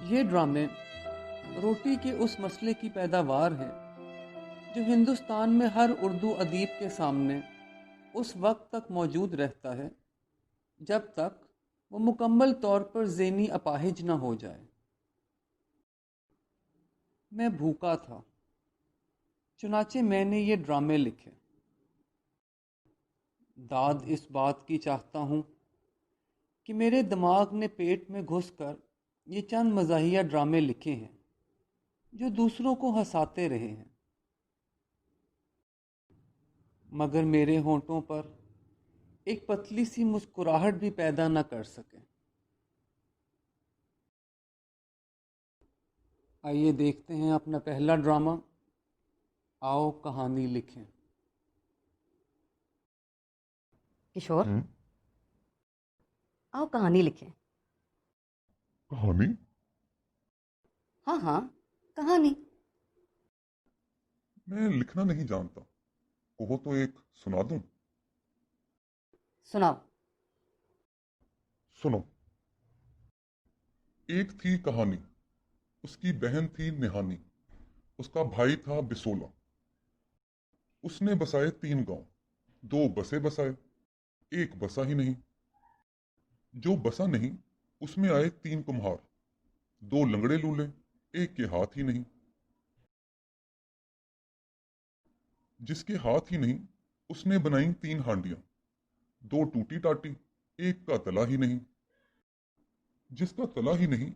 ये ड्रामे रोटी के उस मसले की पैदावार हैं जो हिंदुस्तान में हर उर्दू अदीब के सामने उस वक्त तक मौजूद रहता है जब तक वो मुकम्मल तौर पर ज़ेनी अपाहिज न हो जाए। मैं भूखा था, चुनाचे मैंने ये ड्रामे लिखे। दाद इस बात की चाहता हूँ कि मेरे दिमाग ने पेट में घुसकर ये चंद मज़ाहिया ड्रामे लिखे हैं जो दूसरों को हंसाते रहे हैं, मगर मेरे होंठों पर एक पतली सी मुस्कुराहट भी पैदा न कर सके। आइए देखते हैं अपना पहला ड्रामा, आओ कहानी लिखें। किशोर, हम्म। आओ कहानी लिखें। कहानी? हाँ हाँ, कहानी। मैं लिखना नहीं जानता। कहो तो एक सुना दूं? सुनाओ। सुनो। एक थी कहानी। उसकी बहन थी निहानी। उसका भाई था बिसोला। उसने बसाए 3 गांव। 2 बसे बसाए, एक बसा ही नहीं। जो बसा नहीं, उसमें आए 3 कुम्हार। 2 लंगड़े लूले, एक के हाथ ही नहीं। जिसके हाथ ही नहीं, उसने बनाई 3 हांडियां। 2 टूटी टाटी, एक का तला ही नहीं। जिसका तला ही नहीं,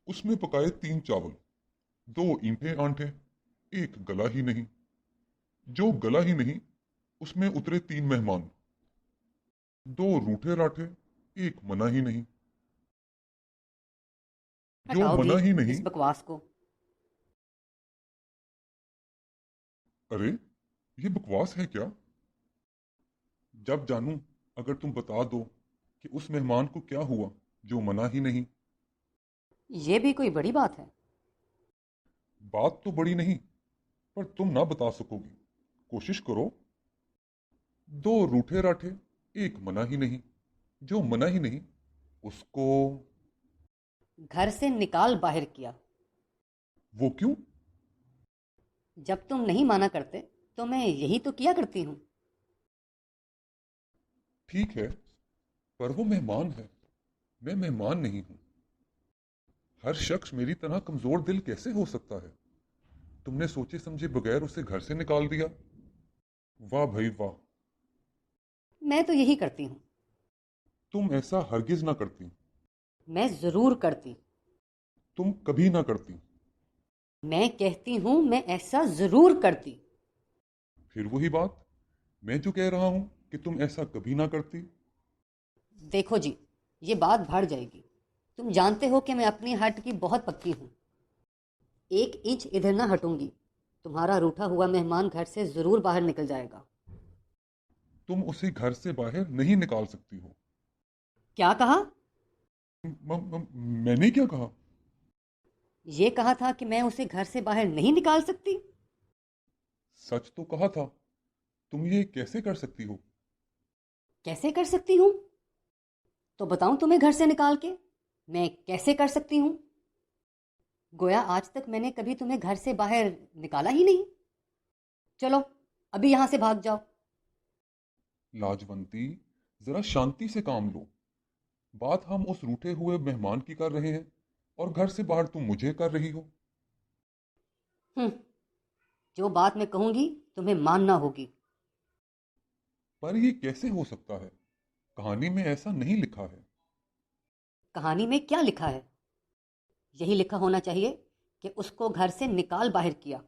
उसने पकाए 3 चावल। 2 ईंठे आंठे, एक गला ही नहीं। जो गला ही नहीं, उसमें उतरे 3 मेहमान। 2 रूठे राठे, एक मना ही नहीं। जो हटाओ भी मना ही नहीं। इस बकवास को। अरे, ये बकवास है क्या? जब जानूं, अगर तुम बता दो कि उस मेहमान को क्या हुआ जो मना ही नहीं। ये भी कोई बड़ी बात है? बात तो बड़ी नहीं, पर तुम ना बता सकोगी। कोशिश करो। 2 रूठे राठे, एक मना ही नहीं। जो मना ही नहीं, उसको। घर से निकाल बाहर किया। वो क्यों? जब तुम नहीं माना करते तो मैं यही तो किया करती हूँ। ठीक है, पर वो मेहमान है। मैं मेहमान नहीं हूं। हर शख्स मेरी तरह कमजोर दिल कैसे हो सकता है? तुमने सोचे समझे बगैर उसे घर से निकाल दिया। वाह भाई वाह। मैं तो यही करती हूँ। तुम ऐसा हरगिज ना करती। मैं जरूर करती। तुम कभी ना करती। मैं कहती हूँ मैं ऐसा जरूर करती। फिर वही बात। मैं जो कह रहा हूं कि तुम ऐसा कभी ना करती। देखो जी, ये बात बढ़ जाएगी। तुम जानते हो कि मैं अपनी हट की बहुत पक्की हूँ। 1 इंच इधर ना हटूंगी। तुम्हारा रूठा हुआ मेहमान घर से जरूर बाहर निकल जाएगा। तुम उसे घर से बाहर नहीं निकाल सकती हो। क्या कहा? मैंने क्या कहा? ये कहा था कि मैं उसे घर से बाहर नहीं निकाल सकती। सच तो कहा था। तुम ये कैसे कर सकती हो? कैसे कर सकती हूँ? तो बताऊं तुम्हें घर से निकाल के मैं कैसे कर सकती हूँ। गोया आज तक मैंने कभी तुम्हें घर से बाहर निकाला ही नहीं। चलो, अभी यहां से भाग जाओ। लाजवंती, जरा शांति से काम लो। बात हम उस रूठे हुए मेहमान की कर रहे हैं, और घर से बाहर तुम मुझे कर रही हो। हम्म, जो बात मैं कहूंगी तुम्हें मानना होगी। पर यह कैसे हो सकता है? कहानी में ऐसा नहीं लिखा है। कहानी में क्या लिखा है? यही लिखा होना चाहिए कि उसको घर से निकाल बाहर किया।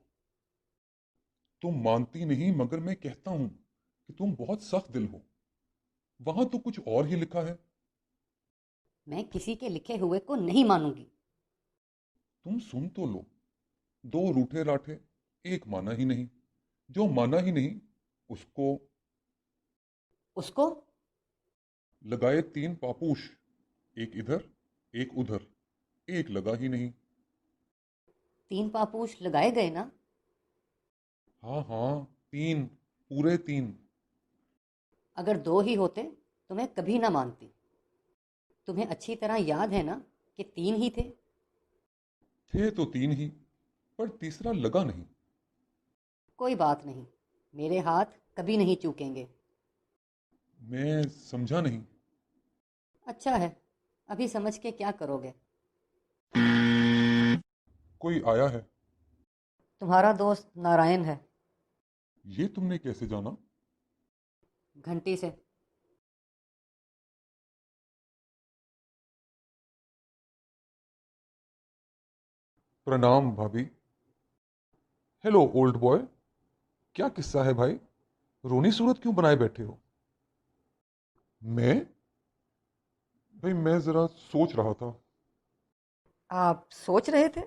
तुम मानती नहीं, मगर मैं कहता हूं कि तुम बहुत सख्त दिल हो। वहां तो कुछ और ही लिखा है। मैं किसी के लिखे हुए को नहीं मानूंगी। तुम सुन तो लो। 2 रूठे राठे, एक माना ही नहीं। जो माना ही नहीं, उसको। उसको? लगाए 3 पापूश। एक इधर, एक उधर, एक लगा ही नहीं। 3 पापूश लगाए गए ना? हाँ हाँ, 3, पूरे 3। अगर 2 ही होते तो मैं कभी ना मानती। तुम्हें अच्छी तरह याद है ना कि 3 ही थे। थे तो तीन ही, पर तीसरा लगा नहीं। कोई बात नहीं, मेरे हाथ कभी नहीं चूकेंगे। मैं समझा नहीं। अच्छा है, अभी समझ के क्या करोगे? कोई आया है। तुम्हारा दोस्त नारायण है। ये तुमने कैसे जाना? घंटी से। प्रणाम भाभी। Hello old boy. क्या किस्सा है भाई? रोनी सूरत क्यों बनाए बैठे हो? मैं? भाई मैं जरा सोच रहा था। आप सोच रहे थे?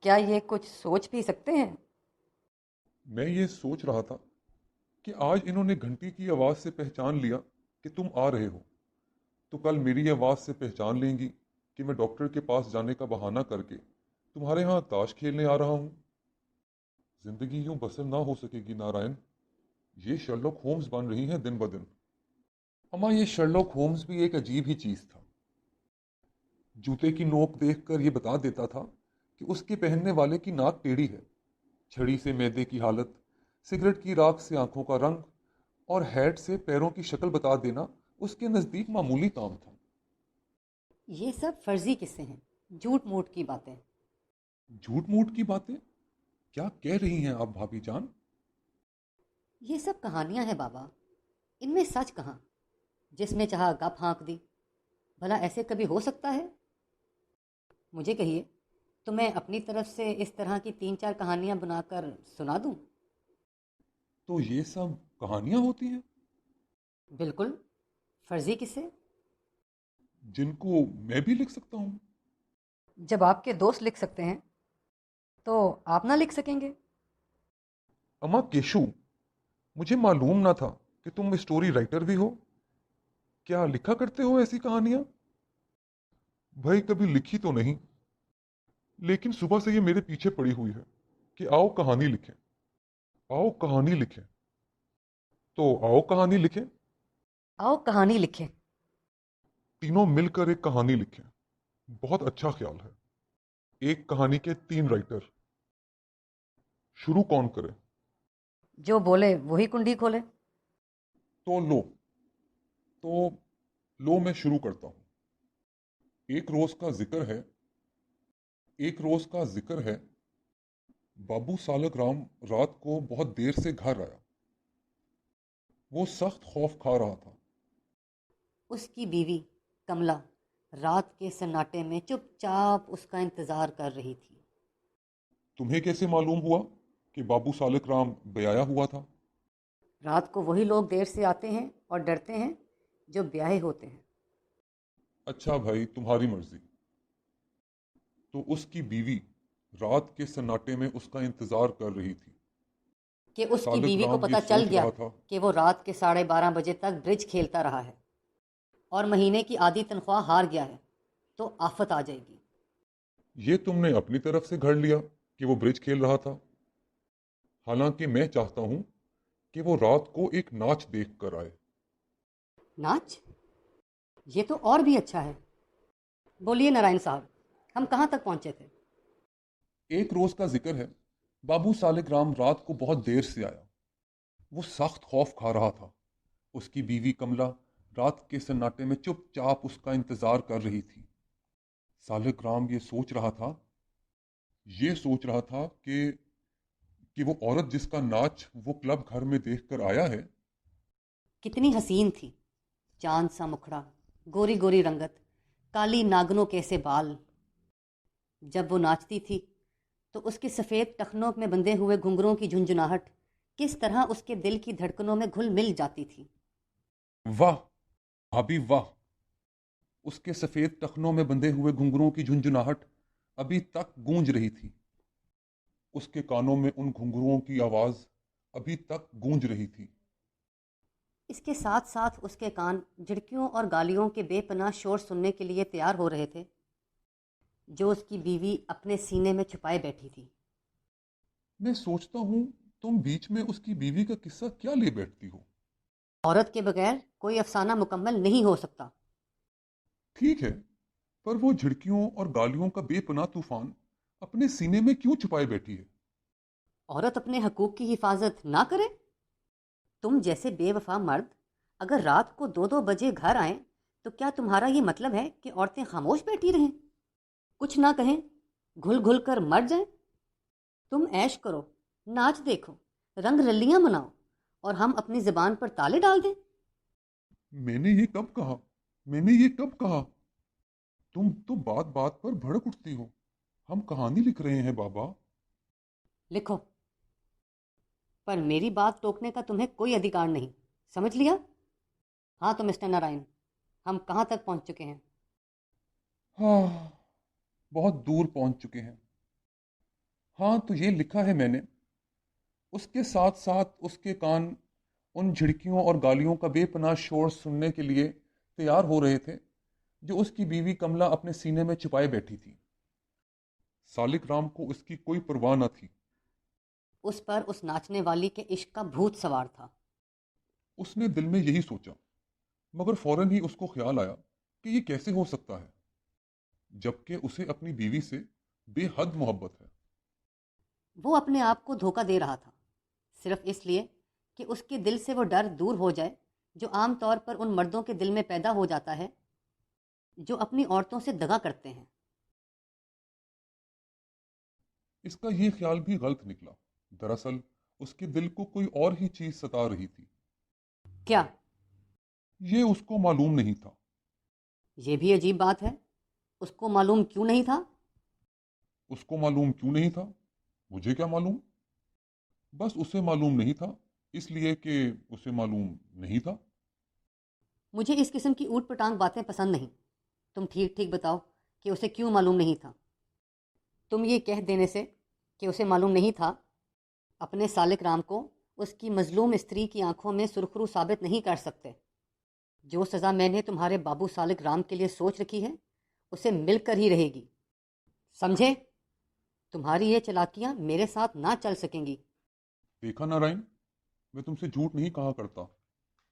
क्या ये कुछ सोच भी सकते हैं? मैं ये सोच रहा था कि आज इन्होंने घंटी की आवाज़ से पहचान लिया कि तुम आ रहे हो, तो कल मेरी आवाज़ से पहचान लेंगी कि मैं डॉक्टर के पास जाने का बहाना करके तुम्हारे यहाँ ताश खेलने आ रहा हूँ। जिंदगी यूं बसर ना हो सकेगी नारायण। ये शर्लॉक होम्स बन रही हैं दिन ब दिन। अम्मा, ये शर्लॉक होम्स भी एक अजीब ही चीज़ था। जूते की नोक देखकर ये बता देता था कि उसके पहनने वाले की नाक टेढ़ी है, छड़ी से मैदे की हालत, सिगरेट की राख से आंखों का रंग और हैट से पैरों की शक्ल बता देना उसके नज़दीक मामूली काम था। ये सब फर्जी किस्से हैं, झूठ मूठ की बातें। झूठ मूठ की बातें? क्या कह रही हैं आप भाभी जान? ये सब कहानियां हैं बाबा, इनमें सच कहाँ। जिसमें चाहा गप हाँक दी। भला ऐसे कभी हो सकता है? मुझे कहिए, तो मैं अपनी तरफ से इस तरह की 3-4 कहानियां बनाकर सुना दूं? तो ये सब कहानियां होती हैं बिल्कुल, फर्जी किस्से। जिनको मैं भी लिख सकता हूँ? जब आपके दोस्त लिख सकते हैं तो आप ना लिख सकेंगे? अम्मा केशु, मुझे मालूम ना था कि तुम स्टोरी राइटर भी हो। क्या लिखा करते हो ऐसी कहानियां? भाई कभी लिखी तो नहीं, लेकिन सुबह से ये मेरे पीछे पड़ी हुई है कि आओ कहानी लिखें, आओ कहानी लिखें। तो आओ कहानी लिखें। आओ कहानी लिखें। तीनों मिलकर एक कहानी लिखें। बहुत अच्छा ख्याल है। एक कहानी के तीन राइटर। शुरू कौन करे? जो बोले वही कुंडी खोले। तो लो, तो लो मैं शुरू करता हूं। एक रोज का जिक्र है, एक रोज का जिक्र है। बाबू सालक राम रात को बहुत देर से घर आया। वो सख्त खौफ खा रहा था। उसकी बीवी कमला रात के सन्नाटे में चुपचाप उसका इंतजार कर रही थी। तुम्हें कैसे मालूम हुआ कि बाबू सालक राम बेआया हुआ था? रात को वही लोग देर से आते हैं और डरते हैं जो ब्याहे होते हैं। अच्छा भाई, तुम्हारी मर्जी। तो उसकी बीवी रात के सन्नाटे में उसका इंतजार कर रही थी। कि उसकी सालक बीवी को राम ये पता चल सोच गया रहा था। कि वो रात के 12:30 बजे तक ब्रिज खेलता रहा है और महीने की आधी तनख्वाह हार गया है, तो आफत आ जाएगी। ये तुमने अपनी तरफ से घड़ लिया कि वो ब्रिज खेल रहा था। हालांकि मैं चाहता हूं कि वो रात को एक नाच देख कर आए। नाच? ये तो और भी अच्छा है। बोलिए नारायण साहब, हम कहाँ तक पहुंचे थे? एक रोज का जिक्र है। बाबू सालिग्राम रात को बहुत देर से आया। वो सख्त खौफ खा रहा था। उसकी बीवी कमला रात के सन्नाटे में चुपचाप उसका इंतजार कर रही थी। सालिग्राम ये सोच रहा था कि वो औरत जिसका नाच वो क्लब घर में देखकर आया है। कितनी हसीन थी। चांद सा मुखड़ा, गोरी गोरी रंगत, काली नागनों के से बाल। जब वो नाचती थी तो उसके सफ़ेद टखनों में बंधे हुए घुंघरों की झुंझुनाहट किस तरह उसके दिल की धड़कनों में घुल मिल जाती थी। वाह भाभी वाह! उसके सफेद टखनों में बंधे हुए घुंघरों की झुंझुनाहट अभी तक गूंज रही थी। उसके कानों में उन घुंघरुओं की आवाज अभी तक गूंज रही थी। इसके साथ साथ उसके कान झिड़कियों और गालियों के बेपनाह शोर सुनने के लिए तैयार हो रहे थे, जो उसकी बीवी अपने सीने में छुपाए बैठी थी। मैं सोचता हूं, तुम बीच में उसकी बीवी का किस्सा क्या ले बैठती हो? औरत के बगैर कोई अफसाना मुकम्मल नहीं हो सकता। ठीक है, पर वो झिड़कियों और गालियों का बेपनाह तूफान अपने सीने में क्यों छुपाए बैठी है? औरत अपने हकूक की हिफाजत ना करे? तुम जैसे बेवफा मर्द अगर रात को 2-2 बजे घर आए तो क्या तुम्हारा ये मतलब है कि औरतें खामोश बैठी रहें, कुछ ना कहें, घुल घुल कर मर जाएं? तुम ऐश करो, नाच देखो, रंग रलियां मनाओ और हम अपनी जुबान पर ताले डाल दें? मैंने ये कब कहा? मैंने ये कब कहा? तुम तो बात बात पर भड़क उठती हो। हम कहानी लिख रहे हैं बाबा। लिखो, पर मेरी बात टोकने का तुम्हें कोई अधिकार नहीं, समझ लिया? हाँ तो मिस्टर नारायण, हम कहाँ तक पहुंच चुके हैं? हाँ, बहुत दूर पहुंच चुके हैं। हाँ, तो ये लिखा है मैंने। उसके साथ साथ उसके कान उन झिड़कियों और गालियों का बेपनाह शोर सुनने के लिए तैयार हो रहे थे जो उसकी बीवी कमला अपने सीने में छिपाए बैठी थी। सालिक राम को उसकी कोई परवाह न थी। उस पर उस नाचने वाली के इश्क का भूत सवार था। उसने दिल में यही सोचा, मगर फौरन ही उसको ख्याल आया कि ये कैसे हो सकता है, जबकि उसे अपनी बीवी से बेहद मोहब्बत है। वो अपने आप को धोखा दे रहा था, सिर्फ इसलिए कि उसके दिल से वो डर दूर हो जाए जो आम तौर पर उन मर्दों के दिल में पैदा हो जाता है जो अपनी औरतों से दगा करते हैं। इसका ये ख्याल भी गलत निकला। दरअसल उसके दिल को कोई और ही चीज सता रही थी। क्या? ये उसको मालूम नहीं था। ये भी अजीब बात है, उसको मालूम क्यों नहीं था? उसको मालूम क्यों नहीं था? मुझे क्या मालूम। बस उसे मालूम नहीं था, इसलिए कि उसे मालूम नहीं था। मुझे इस किस्म की ऊट पटांग बातें पसंद नहीं। तुम ठीक ठीक बताओ कि उसे क्यों मालूम नहीं था। तुम ये कह देने से कि उसे मालूम नहीं था अपने सालिक राम को उसकी मजलूम स्त्री की आंखों में सुरखरू साबित नहीं कर सकते। जो सज़ा मैंने तुम्हारे बाबू सालिक राम के लिए सोच रखी है उसे मिलकर ही रहेगी, समझे? तुम्हारी ये चालाकियां मेरे साथ ना चल सकेंगी। देखा नारायण, मैं तुमसे झूठ नहीं कहा करता।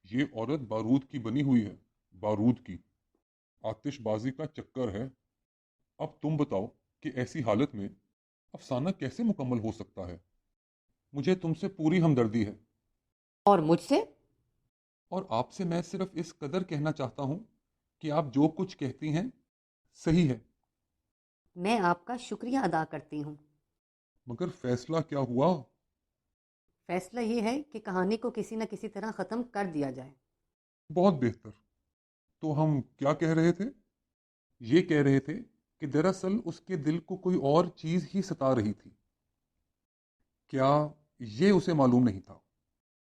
ये औरत बारूद की बनी हुई है, बारूद की। आतिशबाजी का चक्कर है। अब तुम बताओ कि ऐसी हालत में अफसाना कैसे मुकम्मल हो सकता है। मुझे तुमसे पूरी हमदर्दी है। और मुझसे? और आपसे मैं सिर्फ इस कदर कहना चाहता हूं कि आप जो कुछ कहती हैं सही है। मैं आपका शुक्रिया अदा करती हूँ। मगर फैसला क्या हुआ? फैसला ये है कि कहानी को किसी न किसी तरह ख़त्म कर दिया जाए। बहुत बेहतर। तो हम क्या कह रहे थे? ये कह रहे थे कि दरअसल उसके दिल को कोई और चीज ही सता रही थी। क्या ये उसे मालूम नहीं था?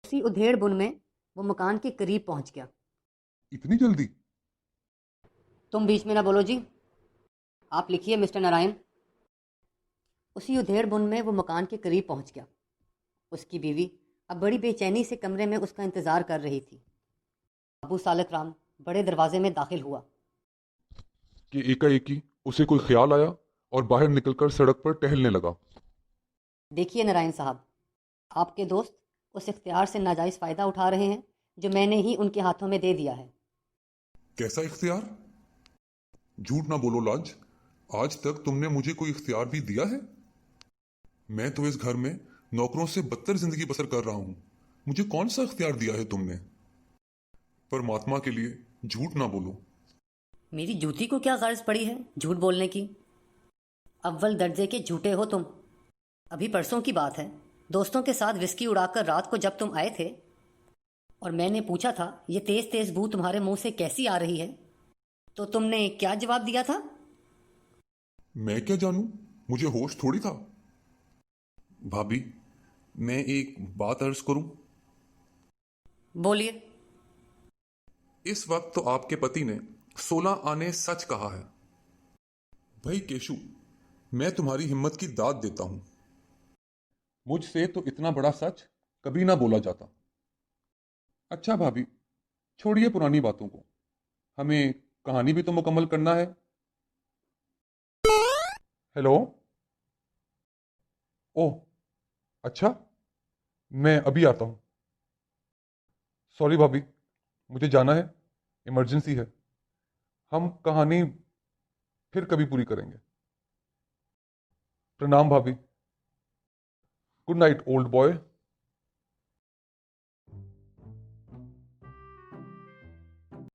उसी उधेड़ बुन में वो मकान के करीब पहुंच गया। इतनी जल्दी? तुम बीच में ना बोलो जी। आप लिखिए मिस्टर नारायण। उसी उधेड़ बुन में वो मकान के करीब पहुंच गया। उसकी बीवी अब बड़ी बेचैनी से कमरे में उसका इंतज़ार कर रही थी। अबू सालिक राम बड़े दरवाजे में दाखिल हुआ। कि एकाएकी उसे कोई ख्याल आया और बाहर निकलकर सड़क पर टहलने लगा। देखिए नारायण साहब, आपके दोस्त उस इख्तियार से नाजायज़ फ़ायदा उठा रहे हैं जो मैंने ही उनके हाथों में दे दिया है। कैसा इख्तियार? झूठ ना बोलो लाज। आज तक तुमने मुझे कोई इख्तियार भी दिया है? मैं तो इस घर में नौकरों से बदतर जिंदगी बसर कर रहा हूं। मुझे कौन सा इख्तियार दिया है तुमने? परमात्मा के लिए झूठ ना बोलो। मेरी जूती को क्या गर्ज पड़ी है झूठ बोलने की? अव्वल दर्जे के झूठे हो तुम। अभी परसों की बात है, दोस्तों के साथ विस्की उड़ाकर रात को जब तुम आए थे और मैंने पूछा था ये तेज तेज बू तुम्हारे मुंह से कैसी आ रही है, तो तुमने क्या जवाब दिया था? मैं क्या जानूं, मुझे होश थोड़ी था। भाभी, मैं एक बात अर्ज करूं? बोलिए। इस वक्त तो आपके पति ने 16 आने सच कहा है। भाई केशु, मैं तुम्हारी हिम्मत की दाद देता हूं। मुझसे तो इतना बड़ा सच कभी ना बोला जाता। अच्छा भाभी, छोड़िए पुरानी बातों को। हमें कहानी भी तो मुकम्मल करना है। हेलो। ओह, अच्छा, मैं अभी आता हूं। सॉरी भाभी, मुझे जाना है, इमरजेंसी है। हम कहानी फिर कभी पूरी करेंगे। प्रणाम भाभी। Good night old boy.